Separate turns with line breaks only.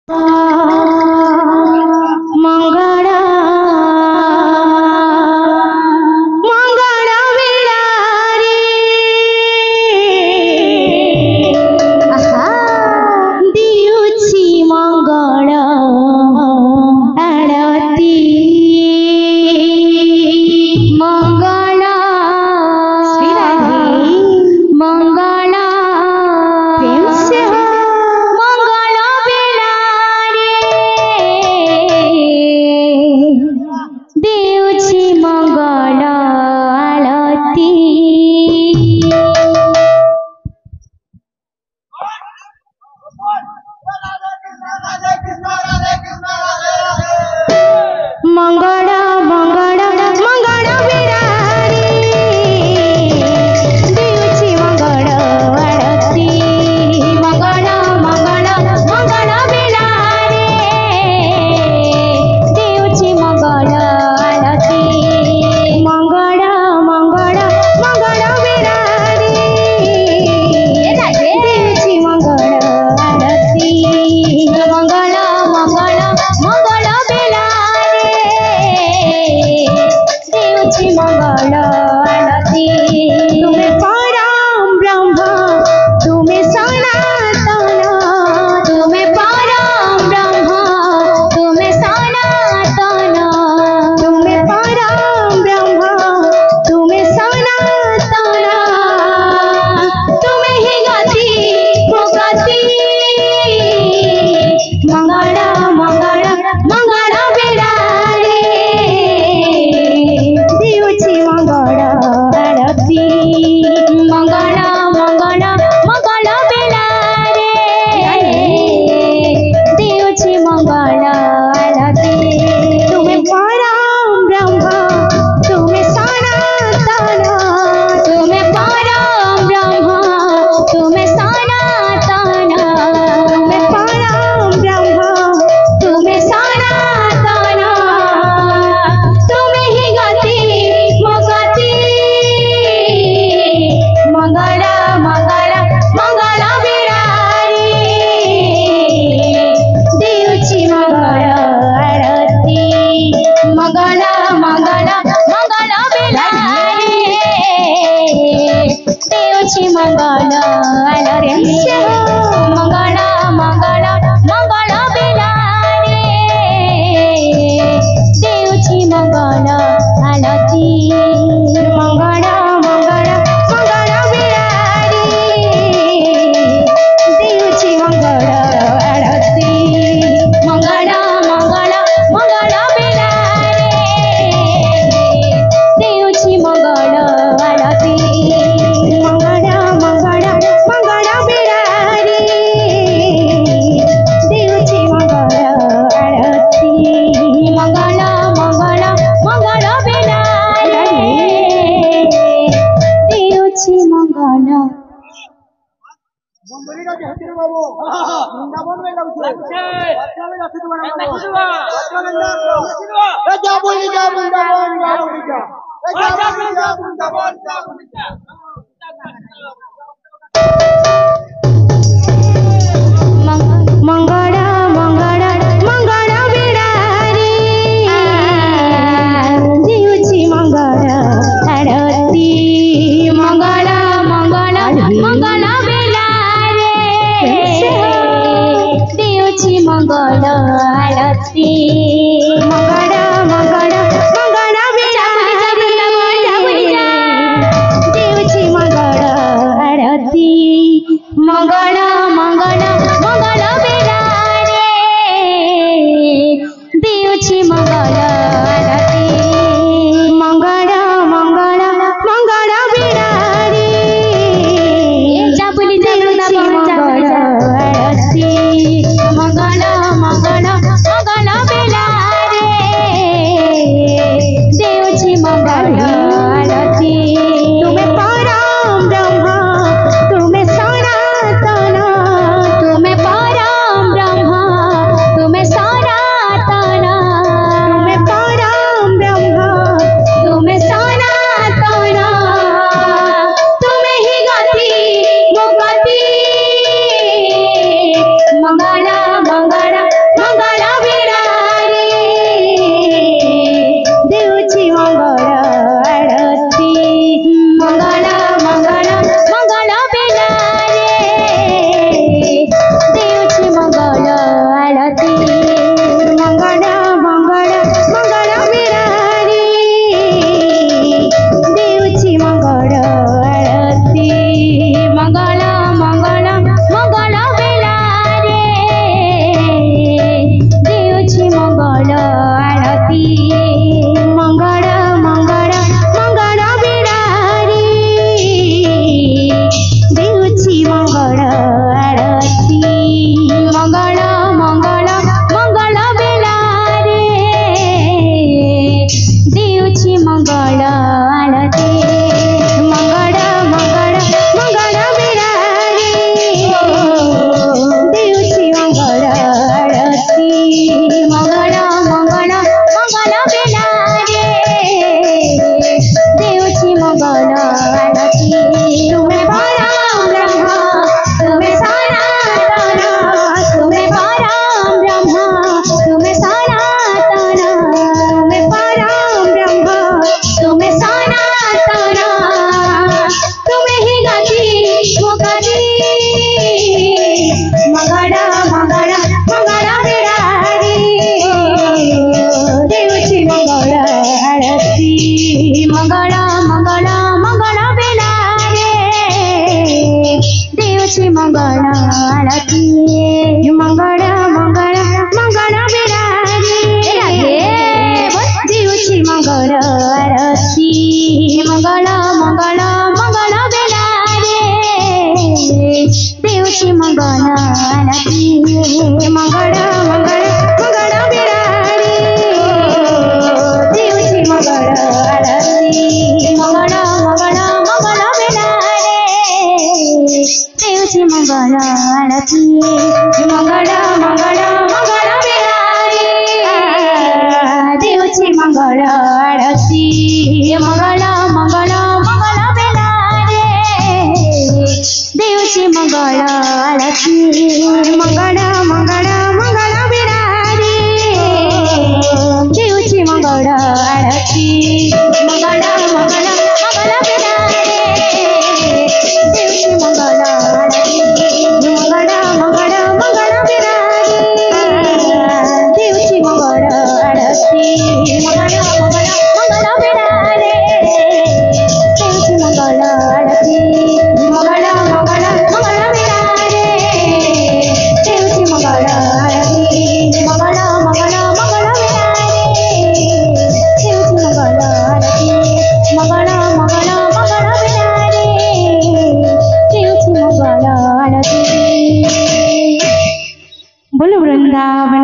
मंगल मंगल बिलारी दियुछि मंगल आरती मंगल मंगल मंगल बिलारी दियुछि मंगल आरती मंगल मंगल मंगल बिलारी दियुछि मंगल आरती मंगल मंगल मंगल बिलारी दियुछि मंगल आरती मंगल मंगल मंगल बिलारी दियुछि मंगल आरती मंगल मंगल मंगल बिलारी दियुछि मंगल आरती तुम्हें परम ब्रह्म तुम्हें सनातन तुम्हें परम ब्रह्म तुम्हें सनातन तुम्हें परम ब्रह्म तुम्हें सनातन तुम्हें ही गति मुक्ति मंगल मंगल मंगल बिलारी दियुछि मंगल आरती मंगल मंगल मंगल बिलारी दियुछि मंगल आरती तुम्हें परम ब्रह्म तुम्हें सनातन तुम्हें परम ब्रह्म तुम्हें सनातन तुम्हें परम ब्रह्म तुम्हें सनातन तुम्हें ही गति मुक्ति मंगल मंगल मंगल बिलारी दियुछि मंगल आरती मंगल मंगल मंगल बिलारी दियुछि मंगल आरती मंगल मंगल मंगल बिलारी दियुछि मंगल आरती मंगल मंगल मंगल बिलारी दियुछि मंगल आरती मंगल मंगल मंगल बिलारी दियुछि मंगल आरती मंगल मंगल मंगल बिलारी दियुछि मंगल आरती मंगल मंगल मंगल बिलारी दियुछि मंगल
मंडलीला कहते हैं बाबू वृंदावन में लगते बच्चा में जाते तुम्हारा बाबू बच्चा में जा जा बोली जा वृंदावन जा बोली जा वृंदावन जा बोली जा
मंगल मंगल मंगल बिलारी दियुछि मंगल आरती मंगल मंगल मंगल बिलारी दियुछि मंगल आरती मंगल मंगल मंगल बिलारी दियुछि मंगल आरती मंगल मंगल मंगल बिलारी दियुछि मंगल आरती मंगल मंगल मंगल बिलारी दियुछि मंगल आरती मंगल मंगल मंगल बिलारी বৃন্দাবন